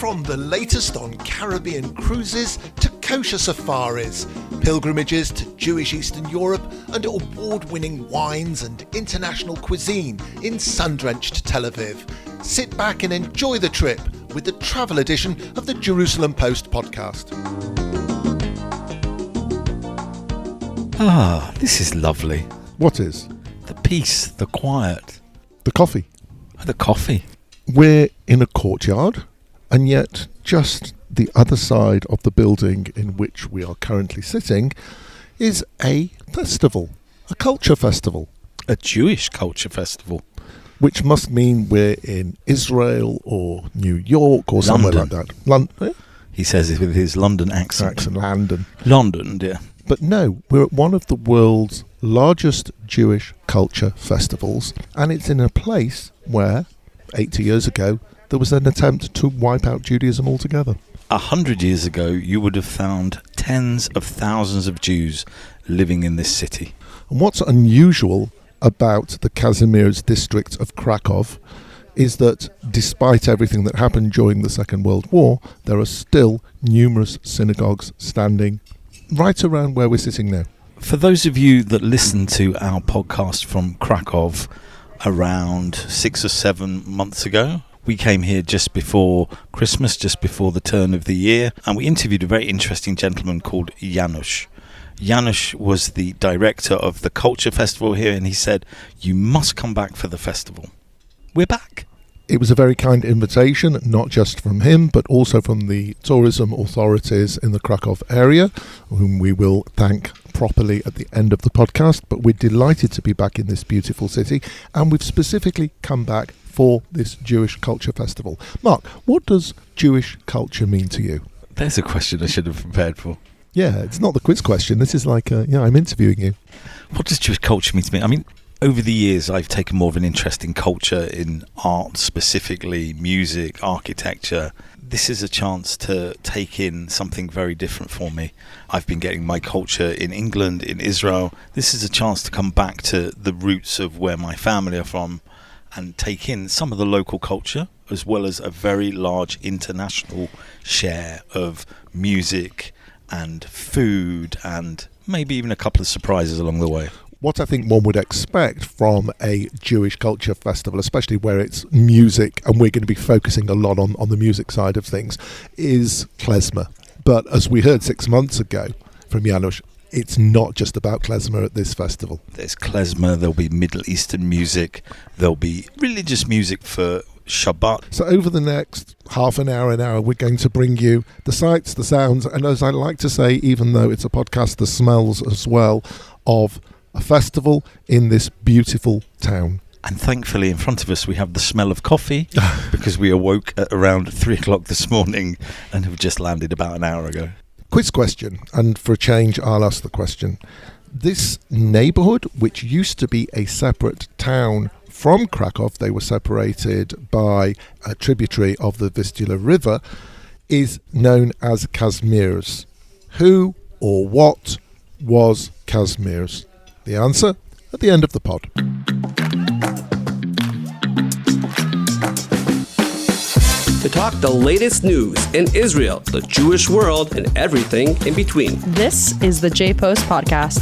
From the latest on Caribbean cruises to kosher safaris, pilgrimages to Jewish Eastern Europe, and award-winning wines and international cuisine in sun-drenched Tel Aviv. Sit back and enjoy the trip with the travel edition of the Jerusalem Post podcast. Ah, this is lovely. What is? The peace, the quiet. The coffee. The coffee. We're in a courtyard, and yet just the other side of the building in which we are currently sitting is a festival, a culture festival. A Jewish culture festival. Which must mean we're in Israel or New York or somewhere like that. London. He says it with his London accent. London. London, yeah. But no, we're at one of the world's largest Jewish culture festivals, and it's in a place where, 80 years ago, there was an attempt to wipe out Judaism altogether. 100 years ago, you would have found tens of thousands of Jews living in this city. And what's unusual about the Kazimierz district of Krakow is that despite everything that happened during the Second World War, there are still numerous synagogues standing right around where we're sitting now. For those of you that listened to our podcast from Krakow around 6 or 7 months ago, we came here just before Christmas, just before the turn of the year, and we interviewed a very interesting gentleman called Janusz. Janusz was the director of the Culture Festival here, and he said, you must come back for the festival. We're back. It was a very kind invitation, not just from him, but also from the tourism authorities in the Krakow area, whom we will thank properly at the end of the podcast. But we're delighted to be back in this beautiful city, and we've specifically come back for this Jewish Culture Festival. Mark, what does Jewish culture mean to you? There's a question I should have prepared for. Yeah, it's not the quiz question. This is like, I'm interviewing you. What does Jewish culture mean to me? I mean, over the years, I've taken more of an interest in culture, in art specifically, music, architecture. This is a chance to take in something very different for me. I've been getting my culture in England, in Israel. This is a chance to come back to the roots of where my family are from and take in some of the local culture, as well as a very large international share of music and food and maybe even a couple of surprises along the way. What I think one would expect from a Jewish culture festival, especially where it's music, and we're going to be focusing a lot on the music side of things, is Klezmer. But as we heard 6 months ago from Janusz, it's not just about Klezmer at this festival. There's Klezmer, there'll be Middle Eastern music, there'll be religious music for Shabbat. So over the next half an hour, we're going to bring you the sights, the sounds, and as I like to say, even though it's a podcast, the smells as well of a festival in this beautiful town. And thankfully in front of us we have the smell of coffee because we awoke at around 3 o'clock this morning and have just landed about an hour ago. Quiz question, and for a change I'll ask the question. This neighbourhood, which used to be a separate town from Krakow, they were separated by a tributary of the Vistula River, is known as Kazimierz. Who or what was Kazimierz? The answer at the end of the pod. To talk the latest news in Israel, the Jewish world, and everything in between. This is the J-Post Podcast.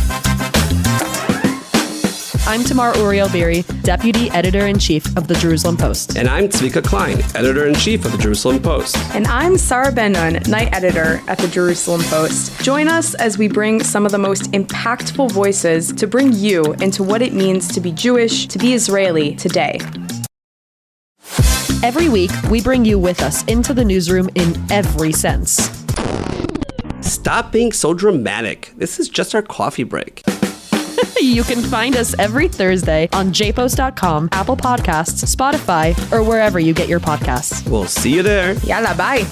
I'm Tamar Uriel-Beery, Deputy Editor-in-Chief of the Jerusalem Post. And I'm Tzvika Klein, Editor-in-Chief of the Jerusalem Post. And I'm Sarah Ben-Nun, Night Editor at the Jerusalem Post. Join us as we bring some of the most impactful voices to bring you into what it means to be Jewish, to be Israeli today. Every week, we bring you with us into the newsroom in every sense. Stop being so dramatic. This is just our coffee break. You can find us every Thursday on jpost.com, Apple Podcasts, Spotify, or wherever you get your podcasts. We'll see you there. Yalla, bye.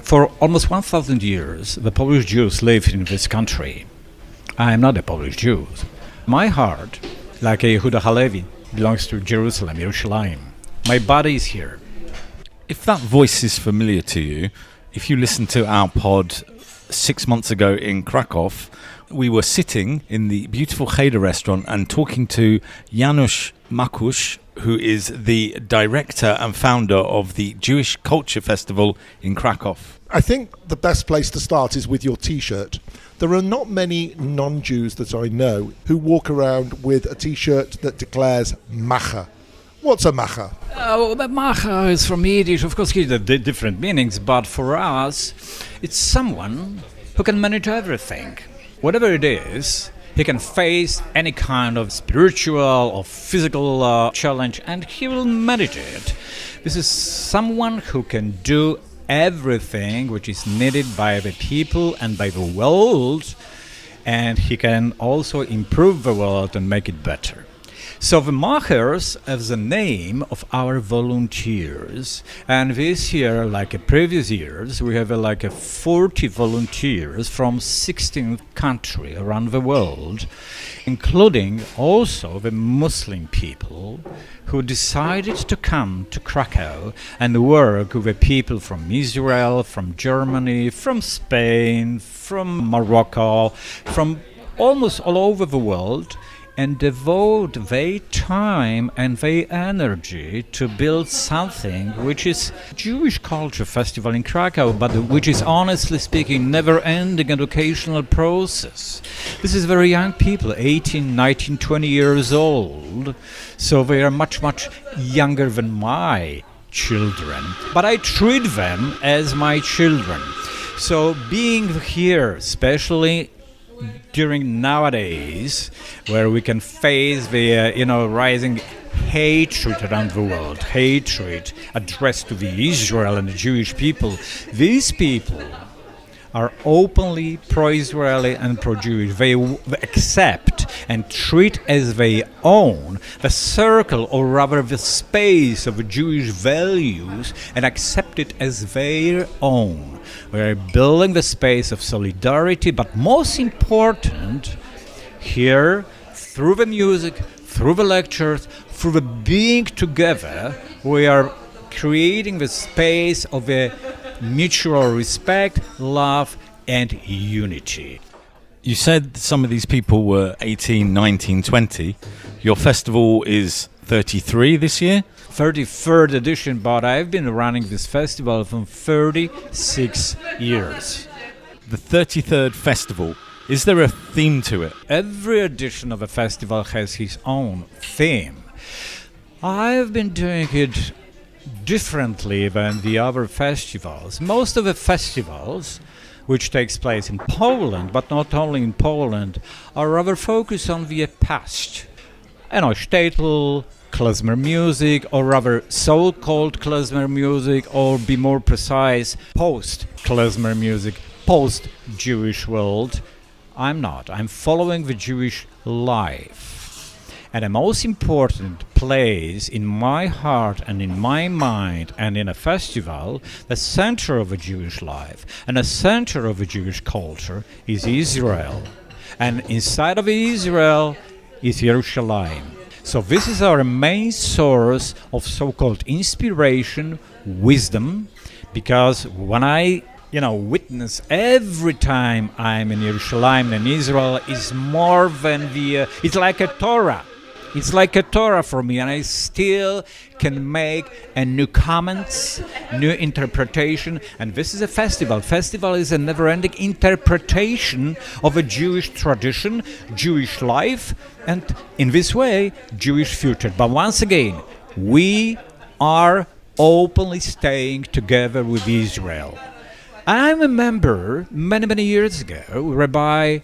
For almost 1,000 years, the Polish Jews lived in this country. I am not a Polish Jew. My heart, like a Yehuda Halevi, belongs to Jerusalem, Yerushalayim. My body is here. If that voice is familiar to you, if you listened to our pod 6 months ago in Krakow, we were sitting in the beautiful Cheder restaurant and talking to Janusz Makusz, who is the director and founder of the Jewish Culture Festival in Krakow. I think the best place to start is with your T-shirt. There are not many non-Jews that I know who walk around with a T-shirt that declares macher. What's a macher? The macher is from Yiddish, of course, the different meanings, but for us, it's someone who can manage everything. Whatever it is, he can face any kind of spiritual or physical challenge, and he will manage it. This is someone who can do everything which is needed by the people and by the world, and he can also improve the world and make it better. So the machers have the name of our volunteers, and this year, like previous years, we have 40 volunteers from 16 countries around the world, including also the Muslim people who decided to come to Krakow and work with the people from Israel, from Germany, from Spain, from Morocco, from almost all over the world, and devote their time and their energy to build something which is Jewish Culture Festival in Krakow, but which is, honestly speaking, never-ending educational process. This is very young people, 18, 19, 20 years old, so they are much, much younger than my children. But I treat them as my children. So being here, especially during nowadays, where we can face the rising hatred around the world, hatred addressed to the Israel and the Jewish people, these people are openly pro-Israeli and pro-Jewish. They accept and treat as their own the circle, or rather the space of Jewish values, and accept it as their own. We're building the space of solidarity, but most important, here, through the music, through the lectures, through the being together, we are creating the space of a mutual respect, love, and unity. You said some of these people were 18, 19, 20. Your festival is 33 this year? 33rd edition, but I've been running this festival for 36 years. The 33rd festival, is there a theme to it? Every edition of a festival has his own theme. I've been doing it differently than the other festivals. Most of the festivals, which takes place in Poland, but not only in Poland, are rather focused on the past. Shtetl, Klezmer music, or rather so-called Klezmer music, or be more precise, post-Klezmer music, post-Jewish world. I'm not. I'm following the Jewish life. And the most important place in my heart and in my mind and in a festival, the center of a Jewish life and the center of a Jewish culture is Israel. And inside of Israel is Yerushalayim. So this is our main source of so-called inspiration, wisdom, because when I witness every time I'm in Yerushalayim and Israel is more than it's like a Torah. It's like a Torah for me, and I still can make a new comments, new interpretation, and this is a festival. Festival is a never-ending interpretation of a Jewish tradition, Jewish life, and in this way, Jewish future. But once again, we are openly staying together with Israel. I remember many years ago, Rabbi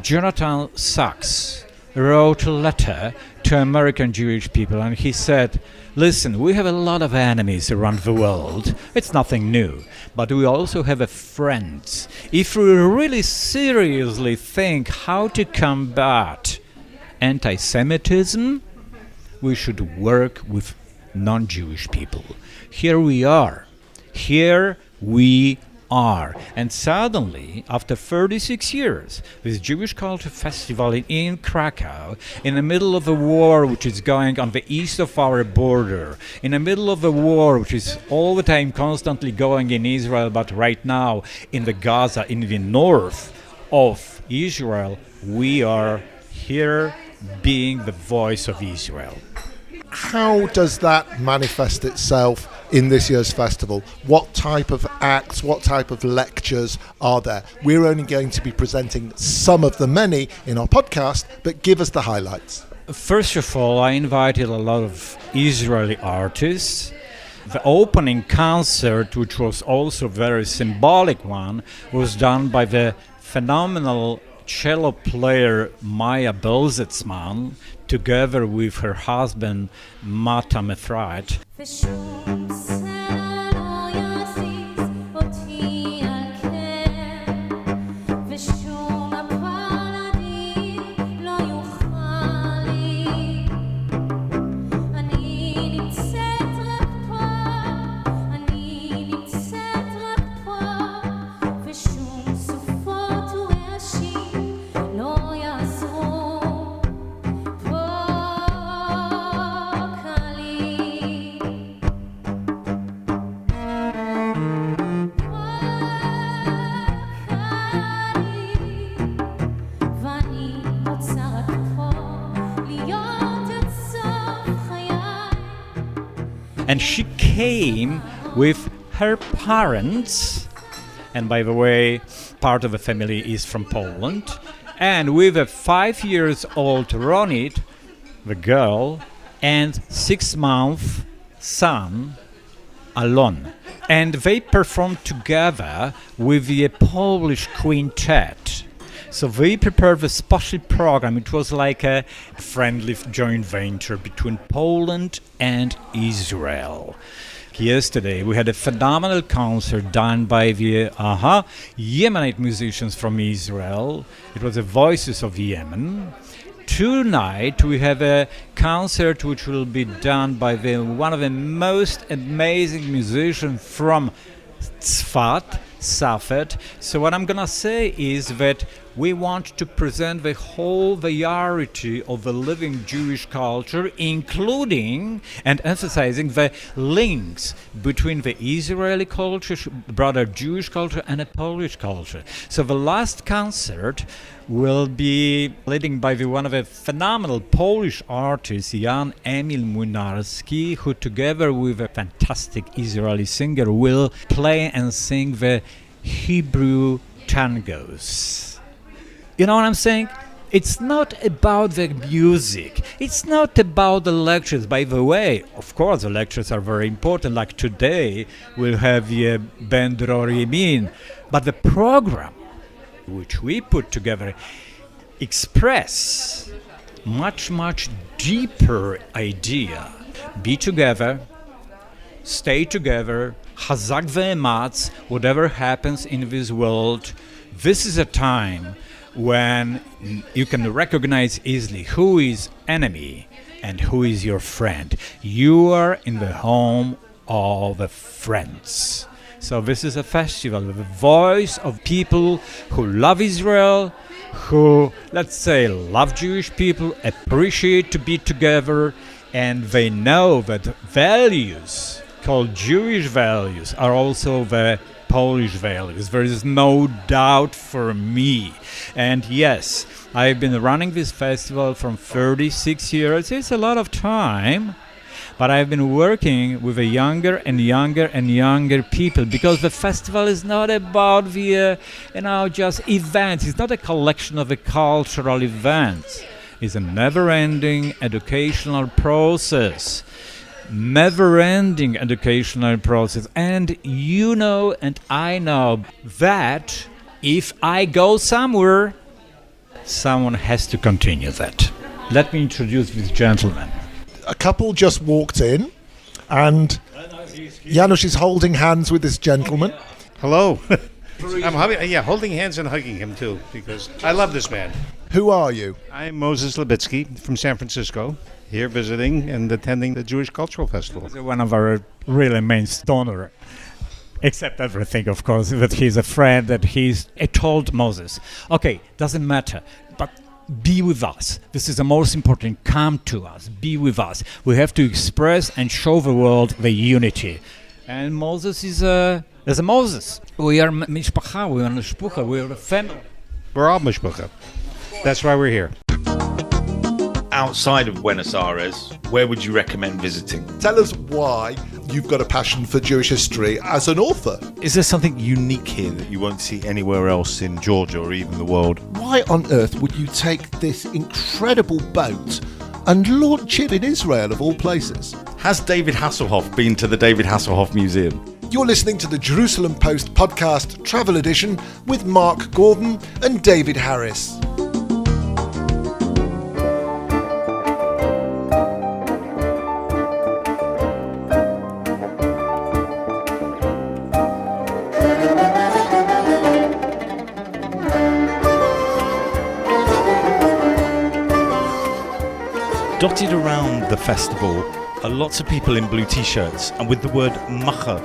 Jonathan Sachs wrote a letter to American Jewish people, and he said, listen, we have a lot of enemies around the world. It's nothing new. But we also have friends. If we really seriously think how to combat anti-Semitism, we should work with non-Jewish people. Here we are. And suddenly, after 36 years, this Jewish Culture Festival in Krakow, in the middle of a war which is going on the east of our border, in the middle of a war which is all the time constantly going in Israel, but right now in the Gaza, in the north of Israel, we are here being the voice of Israel. How does that manifest itself in this year's festival? What type of acts, what type of lectures are there? We're only going to be presenting some of the many in our podcast, but give us the highlights. First of all, I invited a lot of Israeli artists. The opening concert, which was also a very symbolic one, was done by the phenomenal cello player Maya Belzetzman, together with her husband Mata Mefrat. And she came with her parents, and by the way, part of the family is from Poland, and with a 5-year-old Ronit, the girl, and 6-month son, Alon. And they performed together with the Polish quintet. So they prepared a special program. It was like a friendly joint venture between Poland and Israel. Yesterday we had a phenomenal concert done by the Yemenite musicians from Israel. It was the Voices of Yemen. Tonight we have a concert which will be done by one of the most amazing musicians from Tzfat, Safed. So what I'm gonna say is that we want to present the whole variety of the living Jewish culture, including and emphasizing the links between the Israeli culture, broader Jewish culture, and the Polish culture. So the last concert will be led by one of the phenomenal Polish artists, Jan Emil Młynarski, who together with a fantastic Israeli singer will play and sing the Hebrew tangos. You know what I'm saying? It's not about the music. It's not about the lectures. By the way, of course, the lectures are very important. Like today, we'll have the Ben Dror Yemin. But the program which we put together express much, much deeper idea. Be together, stay together, Hazak ve'ematz, whatever happens in this world. This is a time when you can recognize easily who is enemy and who is your friend. You are in the home of the friends. So this is a festival, the voice of people who love Israel, who, let's say, love Jewish people, appreciate to be together, and they know that values called Jewish values are also the Polish values. There is no doubt for me. And yes, I've been running this festival from 36 years. It's a lot of time. But I've been working with a younger and younger and younger people, because the festival is not about the, just events. It's not a collection of the cultural events. It's a never-ending educational process. Never-ending educational process. And you know and I know that if I go somewhere, someone has to continue that. Let me introduce this gentleman. A couple just walked in, and Janusz is holding hands with this gentleman. Hello. I'm holding hands and hugging him too, because I love this man. Who are you? I'm Moses Levitsky from San Francisco, here visiting and attending the Jewish Cultural Festival. One of our really main donors. Except everything, of course, that he's a friend, that I told Moses, okay, doesn't matter, but be with us. This is the most important. Come to us. Be with us. We have to express and show the world the unity. And Moses is a Moses. We are mishpacha. We are shpucha. We are a family. We're all mishpacha. That's why we're here. outside of Buenos Aires, where would you recommend visiting? Tell us why you've got a passion for Jewish history as an author. Is there something unique here that you won't see anywhere else in Georgia or even the world? Why on earth would you take this incredible boat and launch it in Israel, of all places? Has David Hasselhoff been to the David Hasselhoff Museum? You're listening to the Jerusalem Post podcast travel edition with Mark Gordon and David Harris. Dotted around the festival are lots of people in blue t-shirts and with the word macher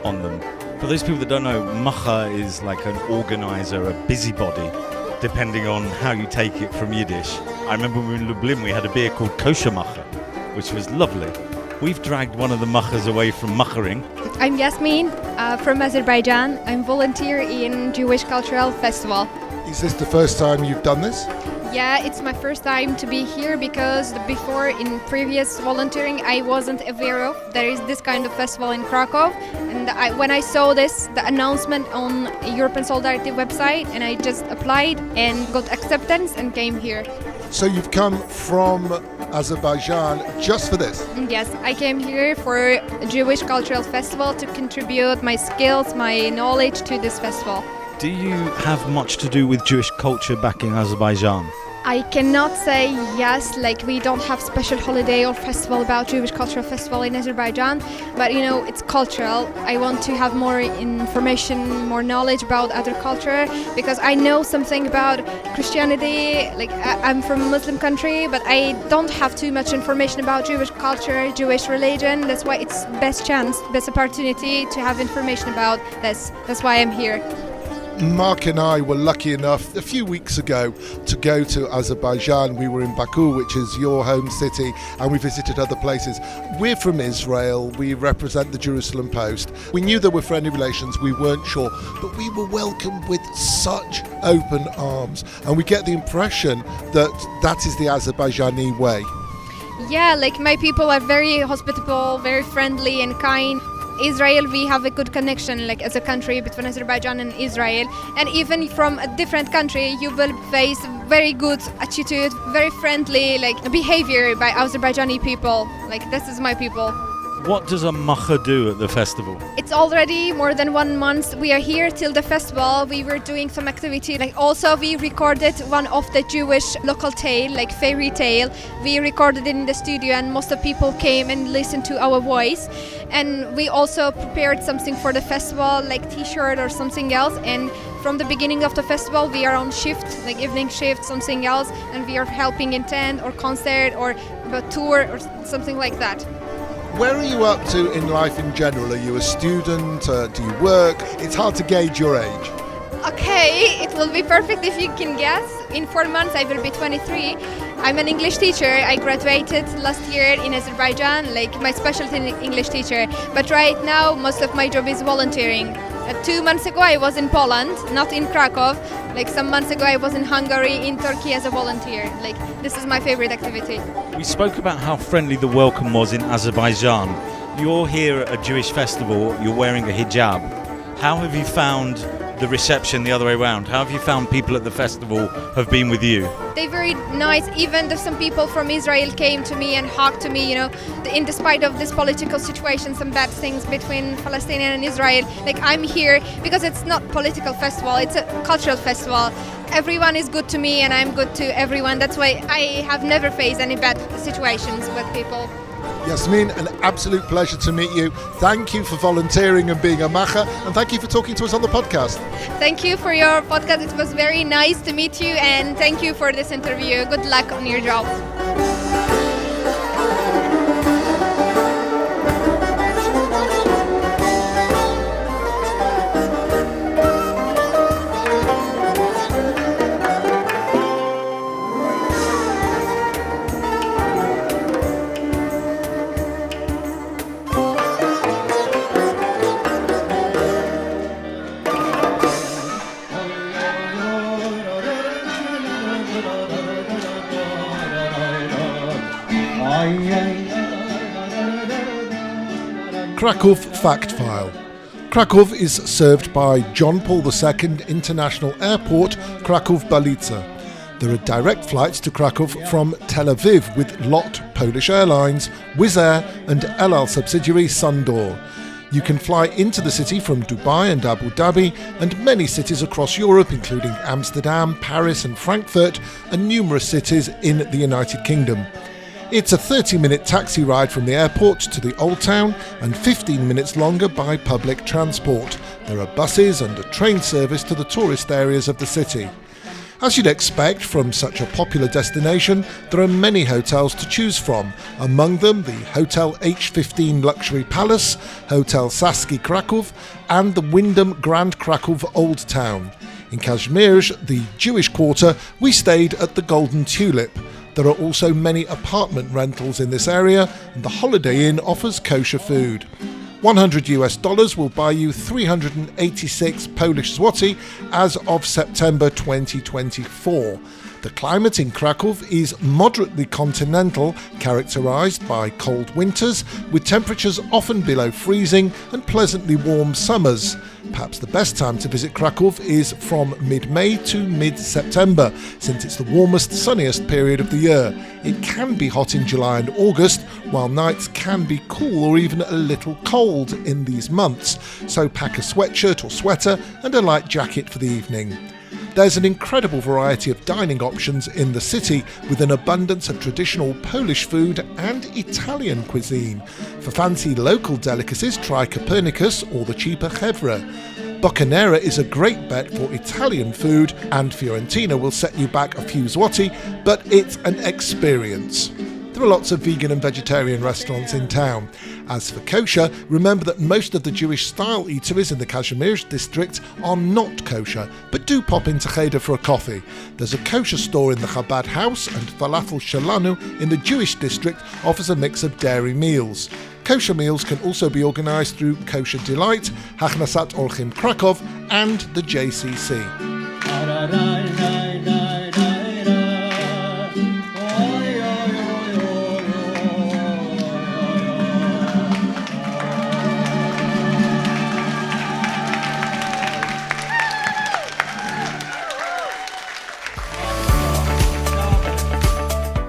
on them. For those people that don't know, macher is like an organizer, a busybody, depending on how you take it from Yiddish. I remember when we were in Lublin, we had a beer called kosher macher, which was lovely. We've dragged one of the machers away from machering. I'm Yasmin from Azerbaijan. I'm volunteer in Jewish Cultural Festival. Is this the first time you've done this? Yeah, it's my first time to be here because before in previous volunteering I wasn't aware of there is this kind of festival in Krakow, and when I saw the announcement on European Solidarity website, and I just applied and got acceptance and came here. So you've come from Azerbaijan just for this? Yes, I came here for a Jewish Cultural Festival to contribute my skills, my knowledge to this festival. Do you have much to do with Jewish culture back in Azerbaijan? I cannot say yes, like we don't have special holiday or festival about Jewish Cultural Festival in Azerbaijan, but you know, it's cultural. I want to have more information, more knowledge about other culture, because I know something about Christianity, like I'm from a Muslim country, but I don't have too much information about Jewish culture, Jewish religion. That's why it's best chance, best opportunity to have information about this. That's why I'm here. Mark and I were lucky enough a few weeks ago to go to Azerbaijan. We were in Baku, which is your home city, and we visited other places. We're from Israel. We represent the Jerusalem Post. We knew there were friendly relations. We weren't sure, but we were welcomed with such open arms, and we get the impression that that is the Azerbaijani way. Yeah, like my people are very hospitable, very friendly and kind. Israel, we have a good connection, like as a country between Azerbaijan and Israel, and even from a different country you will face very good attitude, very friendly like behavior by Azerbaijani people. Like this is my people. What does a macher do at the festival? It's already more than 1 month. We are here till the festival. We were doing some activity. Like also we recorded one of the Jewish local tale, like fairy tale. We recorded it in the studio and most of the people came and listened to our voice. And we also prepared something for the festival, like t-shirt or something else. And from the beginning of the festival, we are on shift, like evening shift, something else. And we are helping in tent or concert or a tour or something like that. Where are you up to in life in general? Are you a student? Do you work? It's hard to gauge your age. Okay, it will be perfect if you can guess. In 4 months I will be 23. I'm an English teacher. I graduated last year in Azerbaijan, like my specialty in English teacher. But right now most of my job is volunteering. 2 months ago I was in Poland, not in Krakow. Like some months ago I was in Hungary, in Turkey as a volunteer. Like this is my favorite activity. We spoke about how friendly the welcome was in Azerbaijan. You're here at a Jewish festival, you're wearing a hijab. How have you found the reception the other way around? How have you found people at the festival have been with you? They're very nice. Even if some people from Israel came to me and hugged to me, you know, in despite of this political situation, some bad things between Palestinian and Israel. Like I'm here because it's not political festival, it's a cultural festival. Everyone is good to me and I'm good to everyone. That's why I have never faced any bad situations with people. Yasmin, an absolute pleasure to meet you. Thank you for volunteering and being a macher, and thank you for talking to us on the podcast. Thank you for your podcast. It was very nice to meet you, and thank you for this interview. Good luck on your job. Krakow Fact File. Krakow is served by John Paul II International Airport, Krakow Galicia. There are direct flights to Krakow from Tel Aviv with LOT Polish Airlines, Wizz Air and El Al subsidiary Sundor. You can fly into the city from Dubai and Abu Dhabi and many cities across Europe, including Amsterdam, Paris and Frankfurt, and numerous cities in the United Kingdom. It's a 30-minute taxi ride from the airport to the Old Town and 15 minutes longer by public transport. There are buses and a train service to the tourist areas of the city. As you'd expect from such a popular destination, there are many hotels to choose from, among them the Hotel H15 Luxury Palace, Hotel Saski Krakow and the Wyndham Grand Krakow Old Town. In Kazimierz, the Jewish quarter, we stayed at the Golden Tulip. There are also many apartment rentals in this area and the Holiday Inn offers kosher food. $100 will buy you 386 Polish zloty as of September 2024. The climate in Krakow is moderately continental, characterised by cold winters with temperatures often below freezing and pleasantly warm summers. Perhaps the best time to visit Krakow is from mid-May to mid-September, since it's the warmest, sunniest period of the year. It can be hot in July and August, while nights can be cool or even a little cold in these months, so pack a sweatshirt or sweater and a light jacket for the evening. There's an incredible variety of dining options in the city, with an abundance of traditional Polish food and Italian cuisine. For fancy local delicacies, try Copernicus or the cheaper Chevre. Boccanera is a great bet for Italian food, and Fiorentina will set you back a few zloty, but it's an experience. There are lots of vegan and vegetarian restaurants in town. As for kosher, remember that most of the Jewish-style eateries in the Kazimierz district are not kosher, but do pop into Cheder for a coffee. There's a kosher store in the Chabad House, and Falafel Shalanu in the Jewish district offers a mix of dairy meals. Kosher meals can also be organised through Kosher Delight, Hachnasat Orchim Krakow and the JCC.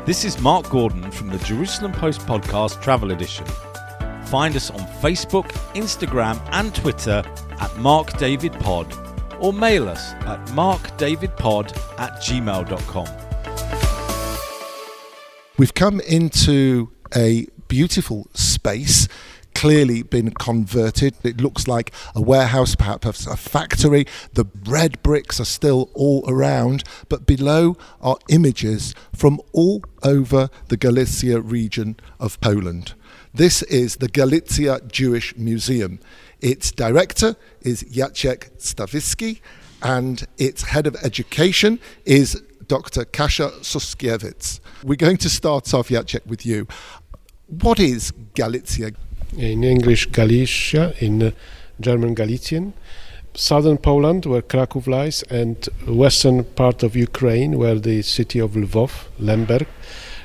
This is Mark Gordon from the Jerusalem Post Podcast Travel Edition. Find us on Facebook, Instagram and Twitter at MarkDavidPod, or mail us at markdavidpod@gmail.com. We've come into a beautiful space, clearly been converted. It looks like a warehouse, perhaps a factory. The red bricks are still all around, but below are images from all over the Galicia region of Poland. This is the Galicia Jewish Museum. Its director is Jacek Stawisky, and its head of education is Dr. Kasia Suskiewicz. We're going to start off, Jacek, with you. What is Galicia? In English, Galicia, in German, Galician. Southern Poland, where Krakow lies, and western part of Ukraine, where the city of Lvov, Lemberg,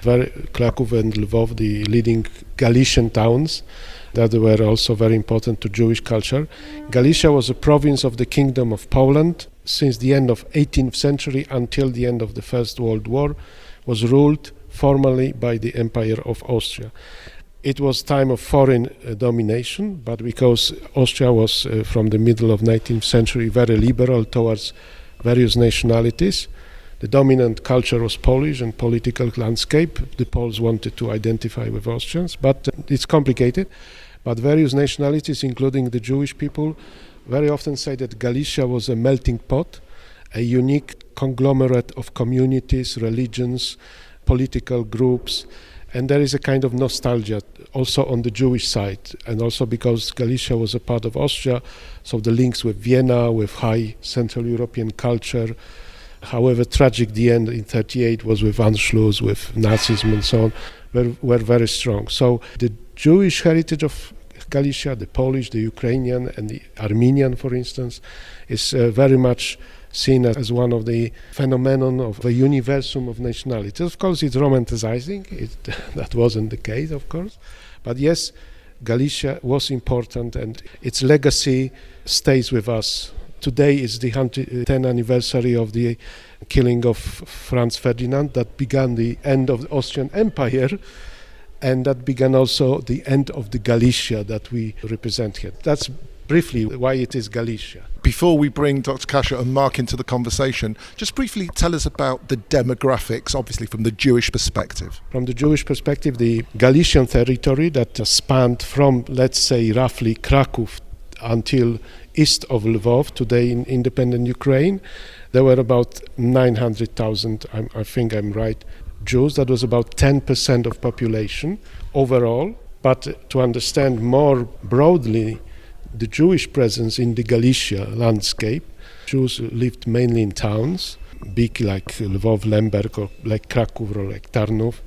where Krakow and Lvov, the leading Galician towns, that were also very important to Jewish culture. Galicia was a province of the Kingdom of Poland. Since the end of 18th century until the end of the First World War, was ruled formally by the Empire of Austria. It was time of foreign domination, but because Austria was from the middle of 19th century very liberal towards various nationalities, the dominant culture was Polish and political landscape. The Poles wanted to identify with Austrians, but it's complicated. But various nationalities, including the Jewish people, very often say that Galicia was a melting pot, a unique conglomerate of communities, religions, political groups, and there is a kind of nostalgia also on the Jewish side, and also because Galicia was a part of Austria, so the links with Vienna, with high Central European culture, however tragic the end in 1938 was with Anschluss, with Nazism and so on, were very strong. So the Jewish heritage of Galicia, the Polish, the Ukrainian and the Armenian, for instance, is very much seen as one of the phenomenon of the universum of nationality. Of course, it's romanticizing. That wasn't the case, of course. But yes, Galicia was important, and its legacy stays with us. Today is the 110th anniversary of the killing of Franz Ferdinand. That began the end of the Austrian Empire, and that began also the end of the Galicia that we represent here. That's briefly why it is Galicia. Before we bring Dr. Kasia and Mark into the conversation, just briefly tell us about the demographics, obviously from the Jewish perspective. From the Jewish perspective, the Galician territory that spanned from, let's say, roughly Krakow until east of Lvov, today in independent Ukraine, there were about 900,000, I think I'm right, Jews. That was about 10% of population overall. But to understand more broadly the Jewish presence in the Galicia landscape, Jews lived mainly in towns, big like Lvov, Lemberg, or like Krakow, or like Tarnów.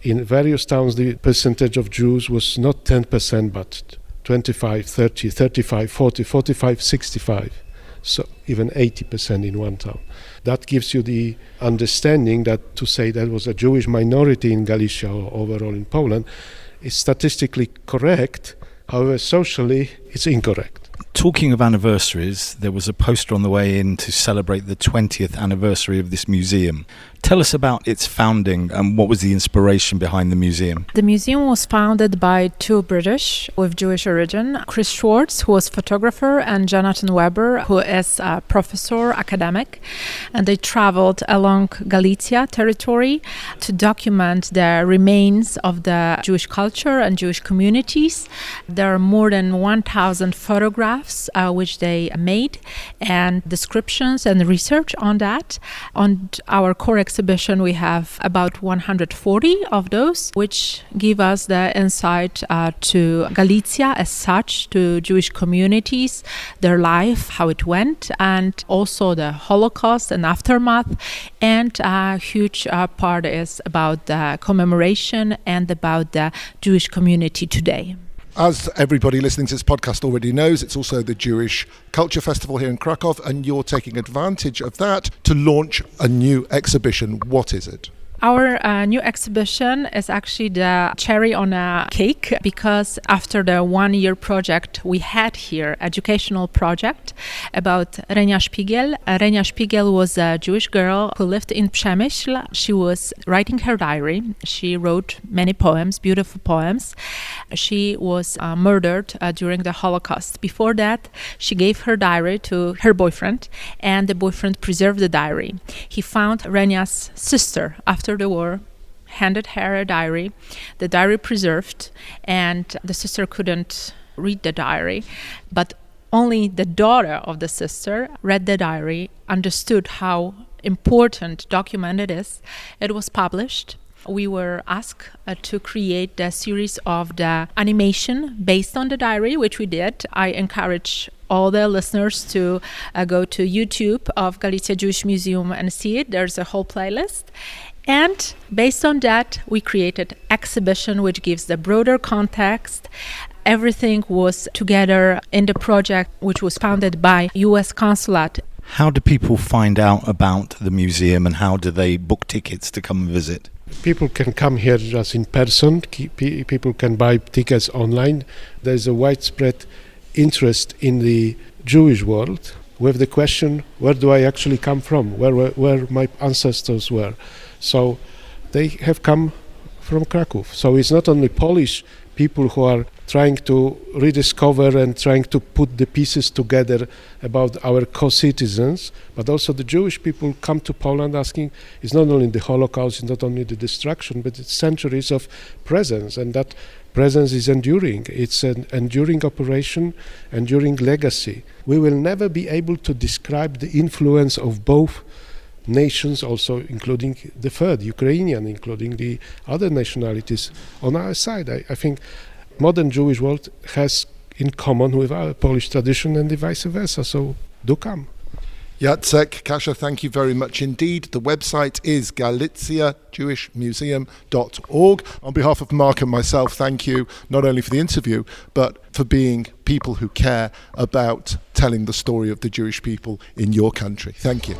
In various towns, the percentage of Jews was not 10%, but 25, 30, 35, 40, 45, 65. So even 80% in one town. That gives you the understanding that to say there was a Jewish minority in Galicia or overall in Poland is statistically correct. However, socially, it's incorrect. Talking of anniversaries, there was a poster on the way in to celebrate the 20th anniversary of this museum. Tell us about its founding and what was the inspiration behind the museum. The museum was founded by two British with Jewish origin, Chris Schwartz, who was photographer, and Jonathan Weber, who is a professor, academic. And they traveled along Galicia territory to document the remains of the Jewish culture and Jewish communities. There are more than 1,000 photographs which they made, and descriptions and research on that. On our core exhibition, we have about 140 of those, which give us the insight to Galicia as such, to Jewish communities, their life, how it went, and also the Holocaust and aftermath. And a huge part is about the commemoration and about the Jewish community today. As everybody listening to this podcast already knows, it's also the Jewish Culture Festival here in Krakow, and you're taking advantage of that to launch a new exhibition. What is it? Our new exhibition is actually the cherry on a cake, because after the 1-year project we had here, educational project about Renia Szpigiel. Renia Szpigiel was a Jewish girl who lived in Przemyśl. She was writing her diary. She wrote many poems, beautiful poems. She was murdered during the Holocaust. Before that, she gave her diary to her boyfriend, and the boyfriend preserved the diary. He found Renia's sister after the war, handed her a diary, the diary preserved, and the sister couldn't read the diary, but only the daughter of the sister read the diary, understood how important document it is. It was published. We were asked to create the series of the animation based on the diary, which we did. I encourage all the listeners to go to YouTube of Galicia Jewish Museum and see it. There's a whole playlist. And based on that, we created exhibition which gives the broader context. Everything was together in the project, which was founded by U.S. Consulate. How do people find out about the museum, and how do they book tickets to come and visit? People can come here just in person. People can buy tickets online. There's a widespread interest in the Jewish world with the question, where do I actually come from? Where my ancestors were? So they have come from Krakow. So it's not only Polish people who are trying to rediscover and trying to put the pieces together about our co-citizens, but also the Jewish people come to Poland asking, it's not only the Holocaust, it's not only the destruction, but it's centuries of presence, and that presence is enduring. It's an enduring operation, enduring legacy. We will never be able to describe the influence of both nations, also including the third, Ukrainian, including the other nationalities on our side. I think modern Jewish world has in common with our Polish tradition and the vice versa, so do come. Jacek, Kasia, thank you very much indeed. The website is Galicia Jewish Museum.org. On behalf of Mark and myself, thank you not only for the interview, but for being people who care about telling the story of the Jewish people in your country. Thank you.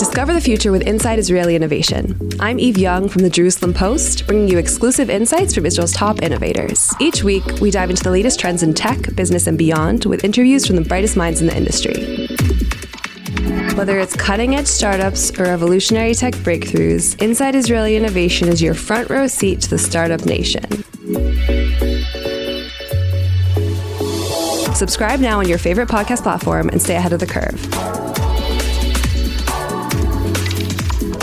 Discover the future with Inside Israeli Innovation. I'm Eve Young from the Jerusalem Post, bringing you exclusive insights from Israel's top innovators. Each week, we dive into the latest trends in tech, business, and beyond with interviews from the brightest minds in the industry. Whether it's cutting-edge startups or revolutionary tech breakthroughs, Inside Israeli Innovation is your front row seat to the startup nation. Subscribe now on your favorite podcast platform and stay ahead of the curve.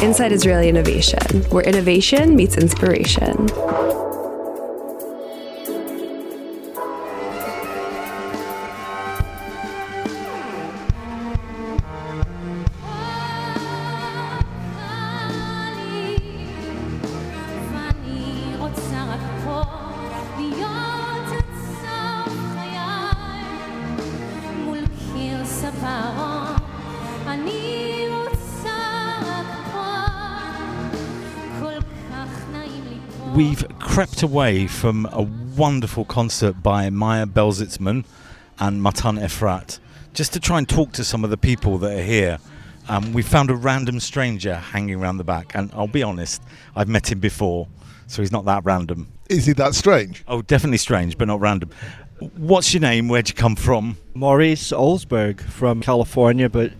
Inside Israeli Innovation, where innovation meets inspiration. We've crept away from a wonderful concert by Maya Belzitzman and Matan Efrat just to try and talk to some of the people that are here. We found a random stranger hanging around the back, and I'll be honest, I've met him before, so he's not that random. Is he that strange? Oh, definitely strange, but not random. What's your name? Where'd you come from? Maurice Olsberg from California, but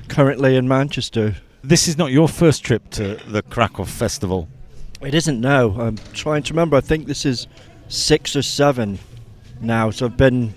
currently in Manchester. This is not your first trip to the Krakow festival. It isn't, no. I'm trying to remember. I think this is 6 or 7 now. So I've been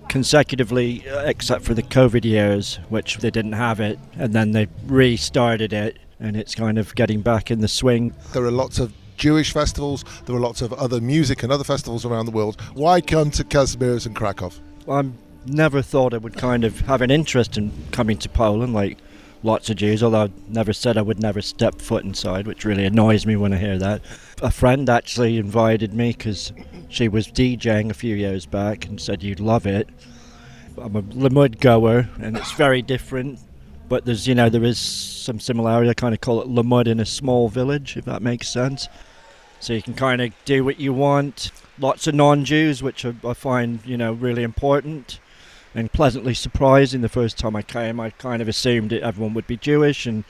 consecutively, except for the COVID years, which they didn't have it. And then they restarted it, and it's kind of getting back in the swing. There are lots of Jewish festivals. There are lots of other music and other festivals around the world. Why come to Kazimierz and Krakow? I never thought I would kind of have an interest in coming to Poland, like lots of Jews, although I never said I would never step foot inside, which really annoys me when I hear that. A friend actually invited me because she was DJing a few years back and said you'd love it. I'm a Limud goer, and it's very different, but there is some similarity. I kind of call it Limud in a small village, if that makes sense. So you can kind of do what you want. Lots of non-Jews, which I find, really important. And pleasantly surprising. The first time I came, I kind of assumed that everyone would be Jewish, and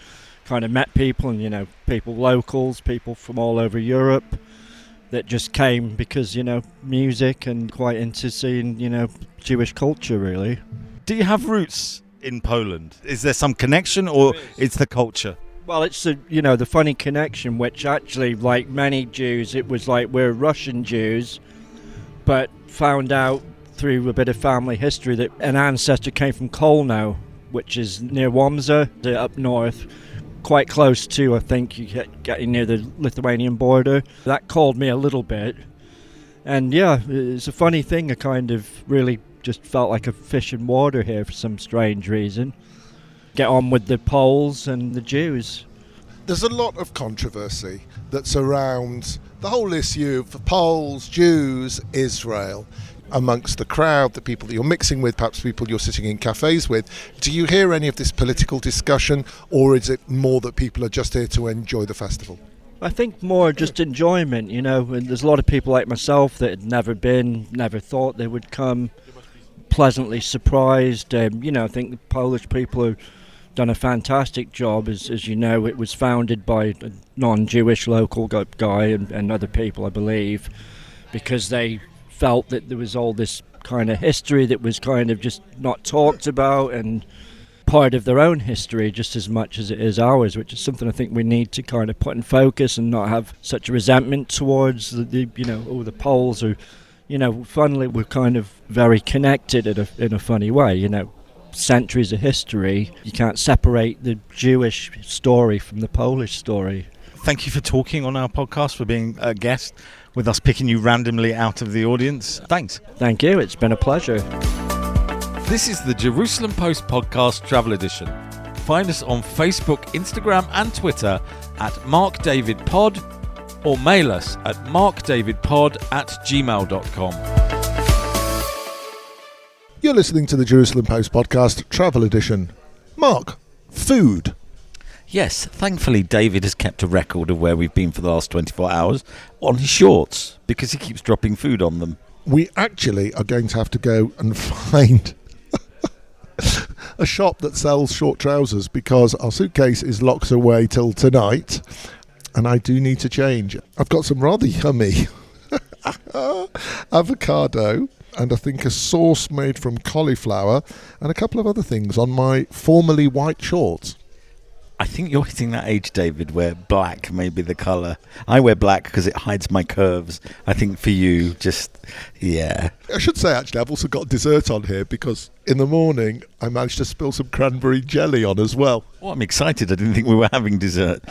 kind of met people, and people locals, people from all over Europe that just came because music and quite into seeing Jewish culture really. Do you have roots in Poland? Is there some connection, or it's the culture? Well, it's the funny connection, which actually, like many Jews, it was like we're Russian Jews, but found out through a bit of family history that an ancestor came from Kolno, which is near Łomża, up north, quite close to, I think, you getting near the Lithuanian border. That called me a little bit. And yeah, it's a funny thing. I kind of really just felt like a fish in water here for some strange reason. Get on with the Poles and the Jews. There's a lot of controversy that surrounds the whole issue for Poles, Jews, Israel. Amongst the crowd, the people that you're mixing with, perhaps people you're sitting in cafes with. Do you hear any of this political discussion, or is it more that people are just here to enjoy the festival? I think more just enjoyment, and there's a lot of people like myself that had never been, never thought they would come, pleasantly surprised. I think the Polish people have done a fantastic job. As you know, it was founded by a non-Jewish local guy and other people, I believe, because they felt that there was all this kind of history that was kind of just not talked about, and part of their own history just as much as it is ours, which is something I think we need to kind of put in focus and not have such a resentment towards the Poles, or funnily we're kind of very connected in a funny way, centuries of history. You can't separate the Jewish story from the Polish story. Thank you for talking on our podcast, for being a guest with us, picking you randomly out of the audience. Thanks. Thank you. It's been a pleasure. This is the Jerusalem Post Podcast Travel Edition. Find us on Facebook, Instagram and Twitter at MarkDavidPod, or mail us at markdavidpod@gmail.com. You're listening to the Jerusalem Post Podcast Travel Edition. Mark, food. Yes, thankfully David has kept a record of where we've been for the last 24 hours on his shorts because he keeps dropping food on them. We actually are going to have to go and find a shop that sells short trousers because our suitcase is locked away till tonight and I do need to change. I've got some rather yummy avocado and I think a sauce made from cauliflower and a couple of other things on my formerly white shorts. I think you're hitting that age, David, where black may be the colour. I wear black because it hides my curves. I think for you, yeah. I should say, actually, I've also got dessert on here because in the morning I managed to spill some cranberry jelly on as well. Well, I'm excited. I didn't think we were having dessert.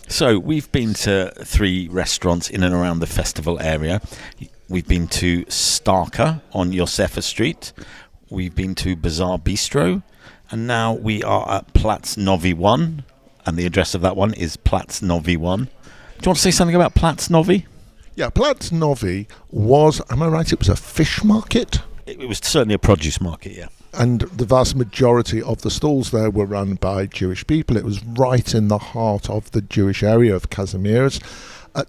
So we've been to 3 restaurants in and around the festival area. We've been to Starka on Josefa Street. We've been to Bazaar Bistro. And now we are at Platz Novi 1, and the address of that one is Platz Novi 1. Do you want to say something about Platz Novi? Yeah, Platz Novi was, am I right, it was a fish market? It was certainly a produce market, yeah. And the vast majority of the stalls there were run by Jewish people. It was right in the heart of the Jewish area of Kazimierz.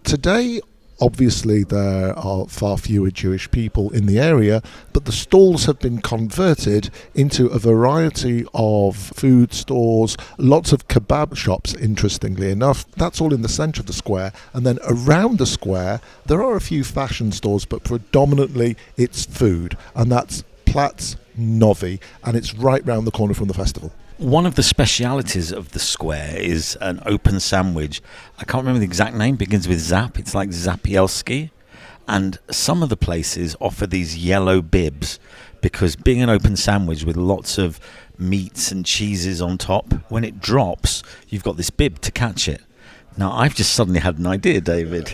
Today, obviously, there are far fewer Jewish people in the area, but the stalls have been converted into a variety of food stores, lots of kebab shops, interestingly enough. That's all in the centre of the square. And then around the square, there are a few fashion stores, but predominantly it's food. And that's Platz Novi, and it's right round the corner from the festival. One of the specialities of the square is an open sandwich. I can't remember the exact name, begins with Zap. It's like Zapielski. And some of the places offer these yellow bibs because being an open sandwich with lots of meats and cheeses on top, when it drops, you've got this bib to catch it. Now, I've just suddenly had an idea, David.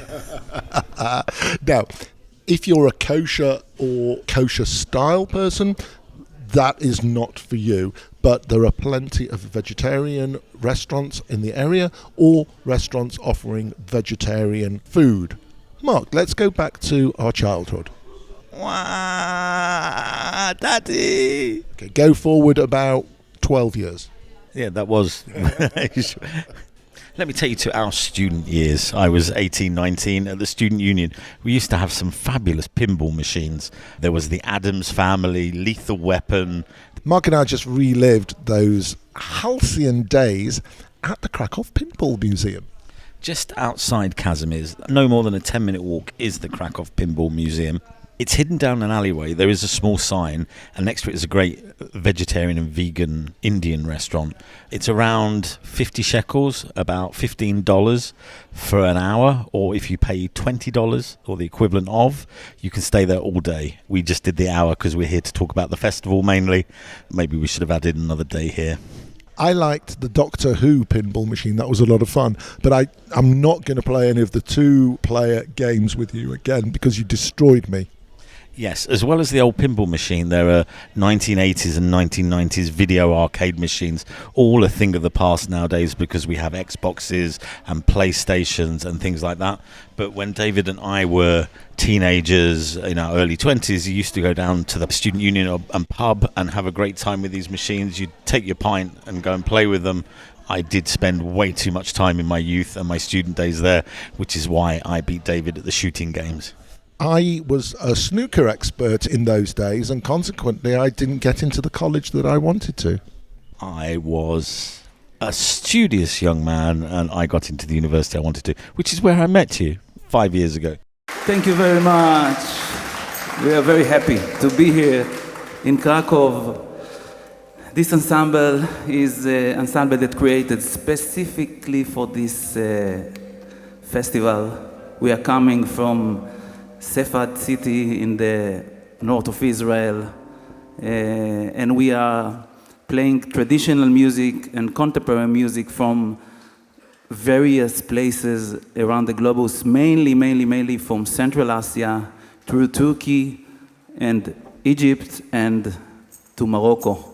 Now, if you're a kosher or kosher style person, that is not for you. But there are plenty of vegetarian restaurants in the area or restaurants offering vegetarian food. Mark, let's go back to our childhood. Wah, Daddy! Okay, go forward about 12 years. Yeah, that was... Let me take you to our student years. I was 18, 19 at the student union. We used to have some fabulous pinball machines. There was the Addams Family, Lethal Weapon. Mark and I just relived those halcyon days at the Krakow Pinball Museum. Just outside Kazimierz, no more than a 10-minute walk, is the Krakow Pinball Museum. It's hidden down an alleyway. There is a small sign, and next to it is a great vegetarian and vegan Indian restaurant. It's around 50 shekels, about $15 for an hour, or if you pay $20 or the equivalent of, you can stay there all day. We just did the hour because we're here to talk about the festival mainly. Maybe we should have added another day here. I liked the Doctor Who pinball machine. That was a lot of fun. But I'm not going to play any of the 2-player games with you again because you destroyed me. Yes, as well as the old pinball machine, there are 1980s and 1990s video arcade machines, all a thing of the past nowadays because we have Xboxes and PlayStations and things like that. But when David and I were teenagers in our early 20s, you used to go down to the student union and pub and have a great time with these machines. You'd take your pint and go and play with them. I did spend way too much time in my youth and my student days there, which is why I beat David at the shooting games. I was a snooker expert in those days, and consequently I didn't get into the college that I wanted to. I was a studious young man, and I got into the university I wanted to, which is where I met you 5 years ago. Thank you very much. We are very happy to be here in Krakow. This ensemble is an ensemble that created specifically for this festival. We are coming from Safed city in the north of Israel, and we are playing traditional music and contemporary music from various places around the globus, mainly from Central Asia through Turkey and Egypt and to Morocco.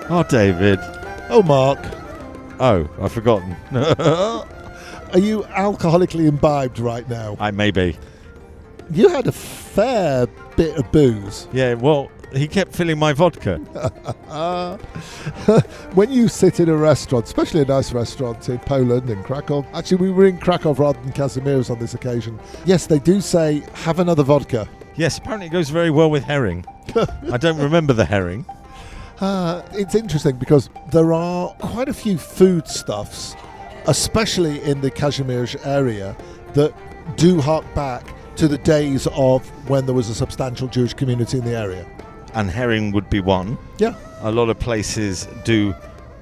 Oh, David. Oh, Mark. Oh, I've forgotten. Are you alcoholically imbibed right now? I may be. You had a fair bit of booze. Yeah, well, he kept filling my vodka. When you sit in a restaurant, especially a nice restaurant in Poland, in Krakow. Actually, we were in Krakow rather than Kazimierz on this occasion. Yes, they do say, have another vodka. Yes, apparently it goes very well with herring. I don't remember the herring. It's interesting because there are quite a few foodstuffs, especially in the Kazimierz area, that do hark back to the days of when there was a substantial Jewish community in the area. And herring would be one. Yeah. A lot of places do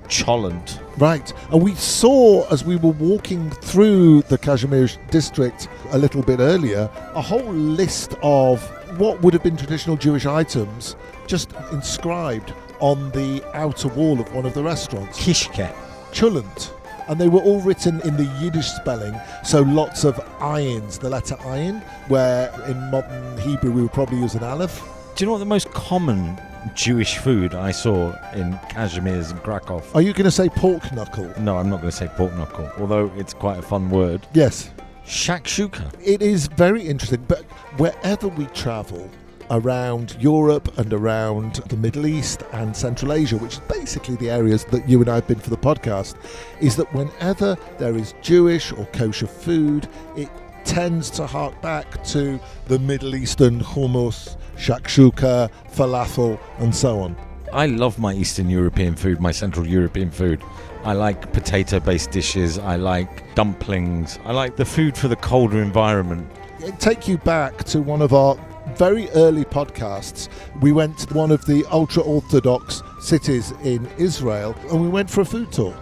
cholent. Right. And we saw, as we were walking through the Kazimierz district a little bit earlier, a whole list of what would have been traditional Jewish items just inscribed on the outer wall of one of the restaurants. Kishke. Cholent. And they were all written in the Yiddish spelling, so lots of ayins, the letter ayin, where in modern Hebrew we would probably use an aleph. Do you know what the most common Jewish food I saw in Kazimierz and Krakow? Are you going to say pork knuckle? No, I'm not going to say pork knuckle, although it's quite a fun word. Yes. Shakshuka. It is very interesting, but wherever we travel around Europe and around the Middle East and Central Asia, which is basically the areas that you and I have been for the podcast, is that whenever there is Jewish or kosher food, it tends to hark back to the Middle Eastern hummus, shakshuka, falafel, and so on. I love my Eastern European food, my Central European food. I like potato-based dishes, I like dumplings, I like the food for the colder environment. It'd take you back to one of our very early podcasts. We went to one of the ultra-Orthodox cities in Israel and we went for a food tour.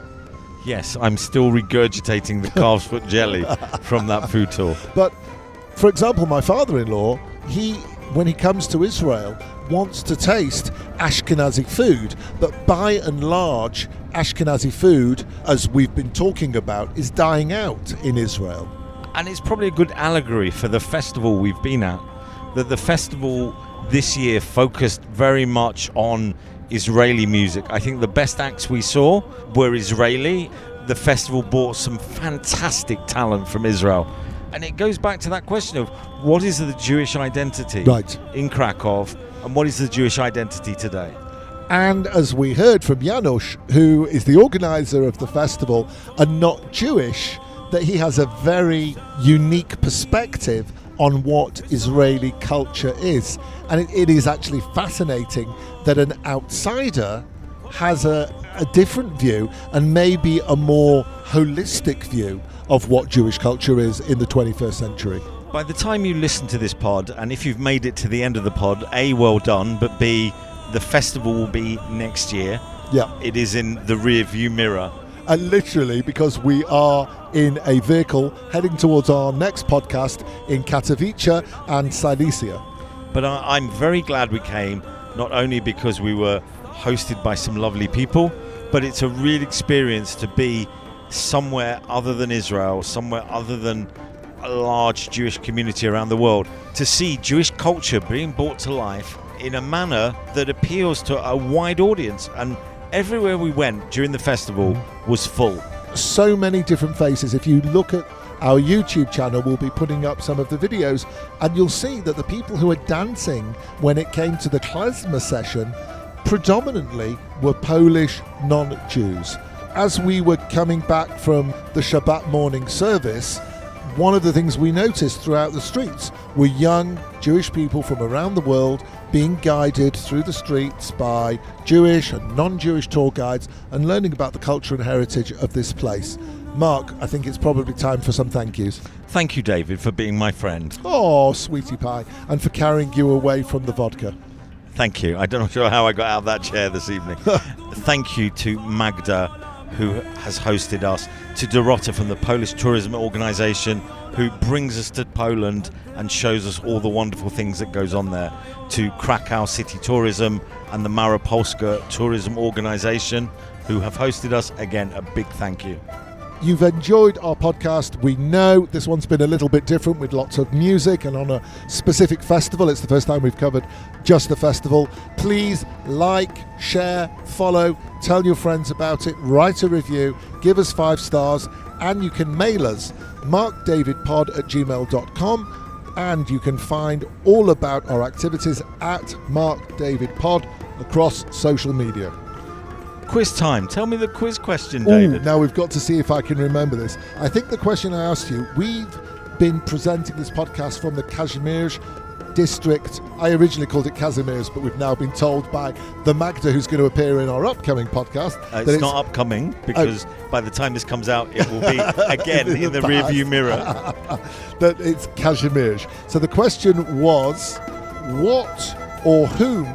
Yes, I'm still regurgitating the calf's foot jelly from that food tour. But, for example, my father-in-law, when he comes to Israel, wants to taste Ashkenazi food, but by and large, Ashkenazi food, as we've been talking about, is dying out in Israel. And it's probably a good allegory for the festival we've been at, that the festival this year focused very much on Israeli music. I think the best acts we saw were Israeli. The festival brought some fantastic talent from Israel. And it goes back to that question of what is the Jewish identity in Krakow and what is the Jewish identity today? And as we heard from Janusz, who is the organizer of the festival and not Jewish, that he has a very unique perspective on what Israeli culture is. And it is actually fascinating that an outsider has a different view and maybe a more holistic view of what Jewish culture is in the 21st century. By the time you listen to this pod, and if you've made it to the end of the pod, A, well done, but B, the festival will be next year. Yeah. It is in the rear view mirror. And literally, because we are in a vehicle heading towards our next podcast in Katowice and Silesia. But I'm very glad we came, not only because we were hosted by some lovely people, but it's a real experience to be somewhere other than Israel, somewhere other than a large Jewish community around the world, to see Jewish culture being brought to life in a manner that appeals to a wide audience. And everywhere we went during the festival was full. So many different faces. If you look at our YouTube channel, we'll be putting up some of the videos, and you'll see that the people who were dancing when it came to the Klezmer session predominantly were Polish non-Jews. As we were coming back from the Shabbat morning service, one of the things we noticed throughout the streets were young Jewish people from around the world being guided through the streets by Jewish and non-Jewish tour guides and learning about the culture and heritage of this place. Mark, I think it's probably time for some thank yous. Thank you, David, for being my friend. Oh, sweetie pie. And for carrying you away from the vodka. Thank you. I don't know how I got out of that chair this evening. Thank you to Magda, who has hosted us, to Dorota from the Polish Tourism Organization, who brings us to Poland and shows us all the wonderful things that goes on there, to Krakow City Tourism and the Małopolska Tourism Organization, who have hosted us. Again, a big thank you. you've enjoyed our podcast. We know this one's been a little bit different with lots of music and on a specific festival. It's the first time we've covered just the festival. Please like, share, follow, tell your friends about it, write a review, give us 5 stars, and you can mail us markdavidpod@gmail.com, and you can find all about our activities at markdavidpod across social media. Quiz time. Tell me the quiz question, David. Now we've got to see if I can remember this. I think the question I asked you, we've been presenting this podcast from the Kazimierz district. I originally called it Kazimierz, but we've now been told by the Magda, who's going to appear in our upcoming podcast. It's not upcoming, because by the time this comes out, it will be again in the rearview mirror. That it's Kazimierz. So the question was, what or whom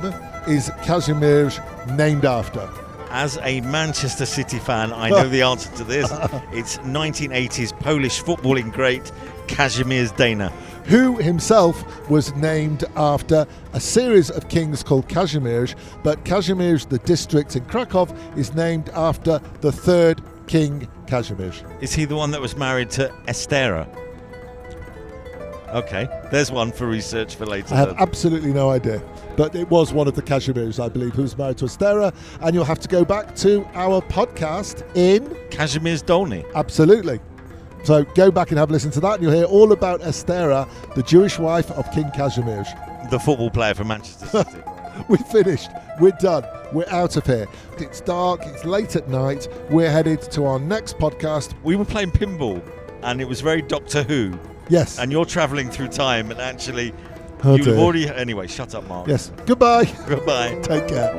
is Kazimierz named after? As a Manchester City fan, I know the answer to this. It's 1980s Polish footballing great Kazimierz Dana, who himself was named after a series of kings called Kazimierz, but Kazimierz, the district in Krakow, is named after the 3rd King Kazimierz. Is he the one that was married to Estera? Okay, there's one for research for later. I have absolutely no idea, but it was one of the Kazimierz, I believe, who was married to Estera, and you'll have to go back to our podcast in Kazimierz Dolny. Absolutely. So go back and have a listen to that, and you'll hear all about Estera, the Jewish wife of King Kazimierz. The football player for Manchester City. We're finished. We're done. We're out of here. It's dark. It's late at night. We're headed to our next podcast. We were playing pinball, and it was very Doctor Who. Yes. And you're travelling through time, and actually, Oh, you've dear. already... Anyway, shut up, Mark. Yes. Goodbye. Goodbye. Take care.